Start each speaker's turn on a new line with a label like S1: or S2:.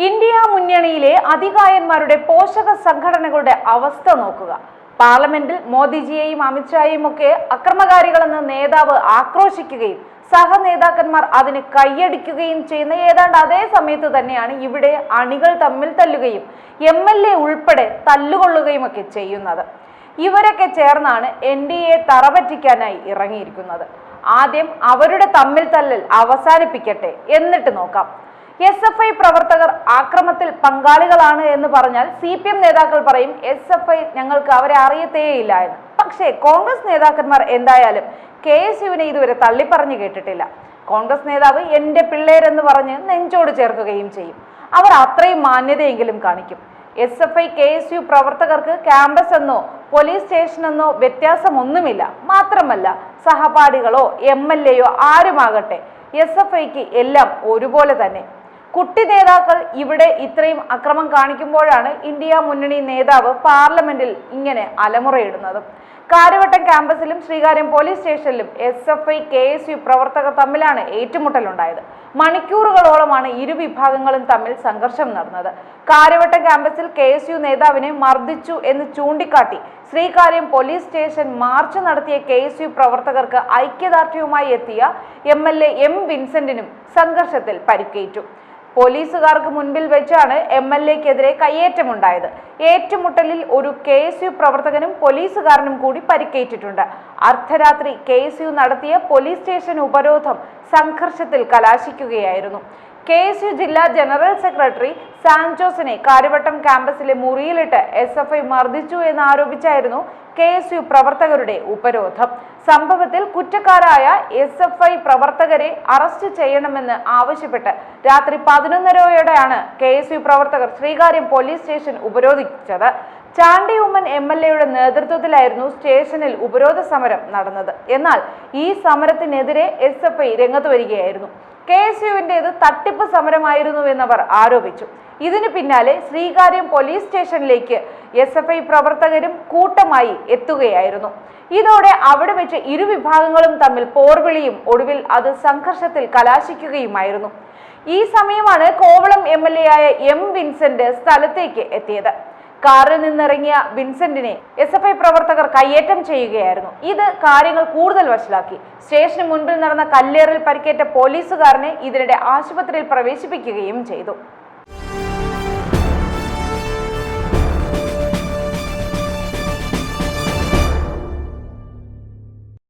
S1: India മുന്നണിയിലെ അതികായന്മാരുടെ പോഷക സംഘടനകളുടെ അവസ്ഥ നോക്കുക. പാർലമെന്റിൽ മോദിജിയെയും അമിത്ഷായെയും ഒക്കെ അക്രമകാരികളെന്ന് നേതാവ് ആക്രോശിക്കുകയും സഹനേതാക്കന്മാർ അതിന് കൈയടിക്കുകയും ചെയ്യുന്ന ഏതാണ്ട് അതേ സമയത്ത് തന്നെയാണ് ഇവിടെ അണികൾ തമ്മിൽ തല്ലുകയും MLA ഉൾപ്പെടെ തല്ലുകൊള്ളുകയും ഒക്കെ ചെയ്യുന്നത്. ഇവരൊക്കെ ചേർന്നാണ് NDA തറപറ്റിക്കാനായി ഇറങ്ങിയിരിക്കുന്നത്. ആദ്യം അവരുടെ തമ്മിൽ തല്ലൽ അവസാനിപ്പിക്കട്ടെ, എന്നിട്ട് നോക്കാം. SFI പ്രവർത്തകർ ആക്രമത്തിൽ പങ്കാളികളാണ് എന്ന് പറഞ്ഞാൽ CPM നേതാക്കൾ പറയും SFI ഞങ്ങൾക്ക് അവരെ അറിയത്തേയില്ല എന്ന്. പക്ഷേ കോൺഗ്രസ് നേതാക്കന്മാർ എന്തായാലും KSUവിനെ ഇതുവരെ തള്ളിപ്പറഞ്ഞു കേട്ടിട്ടില്ല. കോൺഗ്രസ് നേതാവ് എന്റെ പിള്ളേരെന്ന് പറഞ്ഞ് നെഞ്ചോട് ചേർക്കുകയും ചെയ്യും. അവർ അത്രയും മാന്യതയെങ്കിലും കാണിക്കും. SFI KSU പ്രവർത്തകർക്ക് ക്യാമ്പസ് എന്നോ പോലീസ് സ്റ്റേഷനെന്നോ വ്യത്യാസമൊന്നുമില്ല. മാത്രമല്ല സഹപാഠികളോ MLAയോ ആരുമാകട്ടെ SFIക്ക് എല്ലാം ഒരുപോലെ തന്നെ. കുട്ടി നേതാക്കൾ ഇവിടെ ഇത്രയും അക്രമം കാണിക്കുമ്പോഴാണ് ഇന്ത്യ മുന്നണി നേതാവ് പാർലമെന്റിൽ ഇങ്ങനെ അലമുറയിടുന്നത്. കാര്യവട്ടം ക്യാമ്പസിലും ശ്രീകാര്യം പോലീസ് സ്റ്റേഷനിലും SFI KSU പ്രവർത്തകർ തമ്മിലാണ് ഏറ്റുമുട്ടലുണ്ടായത്. മണിക്കൂറുകളോളമാണ് ഇരു വിഭാഗങ്ങളും തമ്മിൽ സംഘർഷം നടന്നത്. കാര്യവട്ടം ക്യാമ്പസിൽ KSU നേതാവിനെ മർദ്ദിച്ചു എന്ന് ചൂണ്ടിക്കാട്ടി ശ്രീകാര്യം പോലീസ് സ്റ്റേഷൻ മാർച്ച് നടത്തിയ KSU പ്രവർത്തകർക്ക് ഐക്യദാർഢ്യവുമായി എത്തിയ MLA M വിൻസെന്റിനും സംഘർഷത്തിൽ പരിക്കേറ്റു. പോലീസുകാർക്ക് മുൻപിൽ വെച്ചാണ് MLAക്കെതിരെ കയ്യേറ്റമുണ്ടായത്. ഏറ്റുമുട്ടലിൽ ഒരു KSU പ്രവർത്തകനും പോലീസുകാരനും കൂടി പരിക്കേറ്റിട്ടുണ്ട്. അർദ്ധരാത്രി KSU നടത്തിയ പോലീസ് സ്റ്റേഷൻ ഉപരോധം സംഘർഷത്തിൽ കലാശിക്കുകയായിരുന്നു. KSU ജില്ലാ ജനറൽ സെക്രട്ടറി സാൻജോസിനെ കാര്യവട്ടം ക്യാമ്പസിലെ മുറിയിലിട്ട് SFI മർദ്ദിച്ചു എന്നാരോപിച്ചായിരുന്നു KSU പ്രവർത്തകരുടെ ഉപരോധം. സംഭവത്തിൽ കുറ്റക്കാരായ SFI പ്രവർത്തകരെ അറസ്റ്റ് ചെയ്യണമെന്ന് ആവശ്യപ്പെട്ട് രാത്രി 11:30-ഓടെയാണ് KSU പ്രവർത്തകർ ശ്രീകാര്യം പോലീസ് സ്റ്റേഷൻ ഉപരോധിച്ചത്. ചാണ്ടി ഉമ്മൻ MLAയുടെ നേതൃത്വത്തിലായിരുന്നു സ്റ്റേഷനിൽ ഉപരോധ സമരം നടന്നത്. എന്നാൽ ഈ സമരത്തിനെതിരെ SFI രംഗത്ത് വരികയായിരുന്നു. KSUവിൻ്റേത് തട്ടിപ്പ് സമരമായിരുന്നുവെന്നവർ ആരോപിച്ചു. ഇതിനു പിന്നാലെ ശ്രീകാര്യം പോലീസ് സ്റ്റേഷനിലേക്ക് SFI പ്രവർത്തകരും കൂട്ടമായി എത്തുകയായിരുന്നു. ഇതോടെ അവിടെ വെച്ച് ഇരുവിഭാഗങ്ങളും തമ്മിൽ പോർവിളിയും ഒടുവിൽ അത് സംഘർഷത്തിൽ കലാശിക്കുകയുമായിരുന്നു. ഈ സമയമാണ് കോവളം MLA ആയ M വിൻസെന്റ് സ്ഥലത്തേക്ക് എത്തിയത്. കാറിൽ നിന്നിറങ്ങിയ വിൻസെന്റിനെ SFI പ്രവർത്തകർ കയ്യേറ്റം ചെയ്യുകയായിരുന്നു. ഇത് കാര്യങ്ങൾ കൂടുതൽ വഷളാക്കി. സ്റ്റേഷന് മുൻപിൽ നടന്ന കല്ലേറിൽ പരിക്കേറ്റ പോലീസുകാരനെ ഇതിനിടെ ആശുപത്രിയിൽ പ്രവേശിപ്പിക്കുകയും ചെയ്തു.